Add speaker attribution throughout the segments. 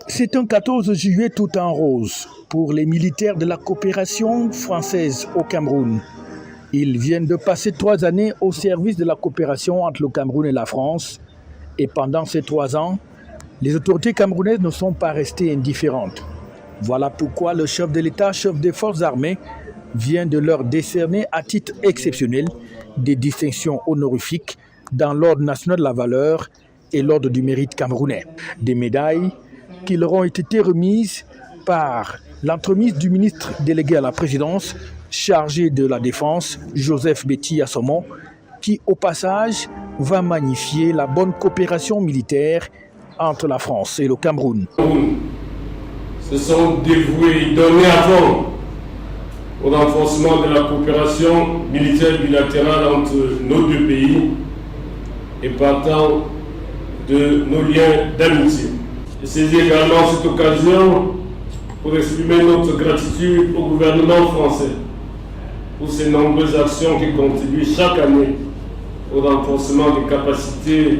Speaker 1: C'est un 14 juillet tout en rose pour les militaires de la coopération française au Cameroun. Ils viennent de passer 3 années au service de la coopération entre le Cameroun et la France. Et pendant ces 3 ans, les autorités camerounaises ne sont pas restées indifférentes. Voilà pourquoi le chef de l'État, chef des forces armées, vient de leur décerner à titre exceptionnel des distinctions honorifiques dans l'Ordre national de la valeur et l'Ordre du mérite camerounais. Des médailles qui leur ont été remises par l'entremise du ministre délégué à la présidence chargé de la défense, Joseph Betty Assomon, qui au passage va magnifier la bonne coopération militaire entre la France et le Cameroun.
Speaker 2: Se sont dévoués et donnés à fond au renforcement de la coopération militaire bilatérale entre nos deux pays et partant de nos liens d'amitié. Je saisis également cette occasion pour exprimer notre gratitude au gouvernement français pour ses nombreuses actions qui contribuent chaque année au renforcement des capacités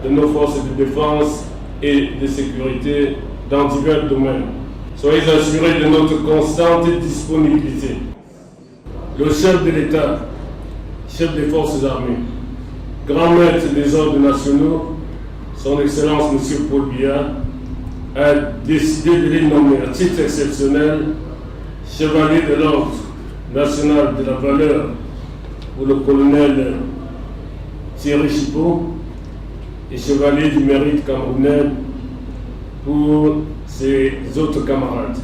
Speaker 2: de nos forces de défense et de sécurité dans divers domaines. Soyez assurés de notre constante disponibilité. Le chef de l'État, chef des forces armées, grand maître des ordres nationaux, son Excellence M. Paul Biya, a décidé de les nommer à titre exceptionnel chevalier de l'ordre national de la valeur pour le colonel Thierry Chipot et chevalier du mérite camerounais pour ses autres camarades.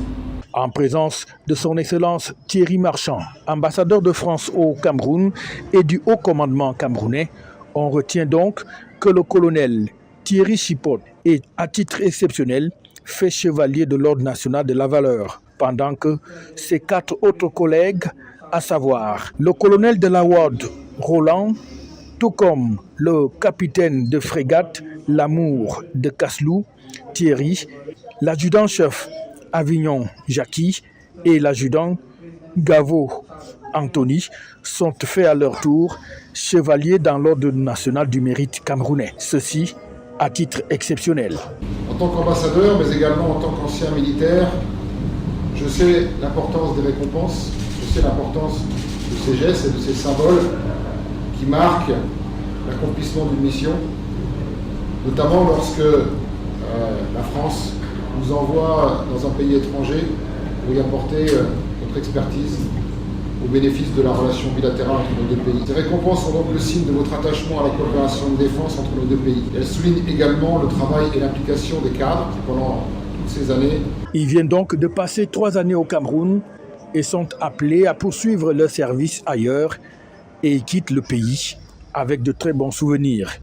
Speaker 1: En présence de son Excellence Thierry Marchand, ambassadeur de France au Cameroun et du haut commandement camerounais, on retient donc que le colonel Thierry Chipot est, à titre exceptionnel, fait chevalier de l'Ordre national de la valeur, pendant que ses 4 autres collègues, à savoir le colonel de la Ward Roland, tout comme le capitaine de frégate L'Amour de Casselou, Thierry, l'adjudant-chef Avignon Jackie et l'adjudant Gavo Anthony sont faits à leur tour chevaliers dans l'Ordre national du mérite camerounais. Ceci à titre exceptionnel.
Speaker 3: En tant qu'ambassadeur, mais également en tant qu'ancien militaire, je sais l'importance des récompenses, je sais l'importance de ces gestes et de ces symboles qui marquent l'accomplissement d'une mission, notamment lorsque la France nous envoie dans un pays étranger pour y apporter notre expertise au bénéfice de la relation bilatérale entre nos deux pays. Ces récompenses sont donc le signe de votre attachement à la coopération de défense entre nos deux pays. Elles soulignent également le travail et l'implication des cadres pendant toutes ces années.
Speaker 1: Ils viennent donc de passer 3 années au Cameroun et sont appelés à poursuivre leur service ailleurs et quittent le pays avec de très bons souvenirs.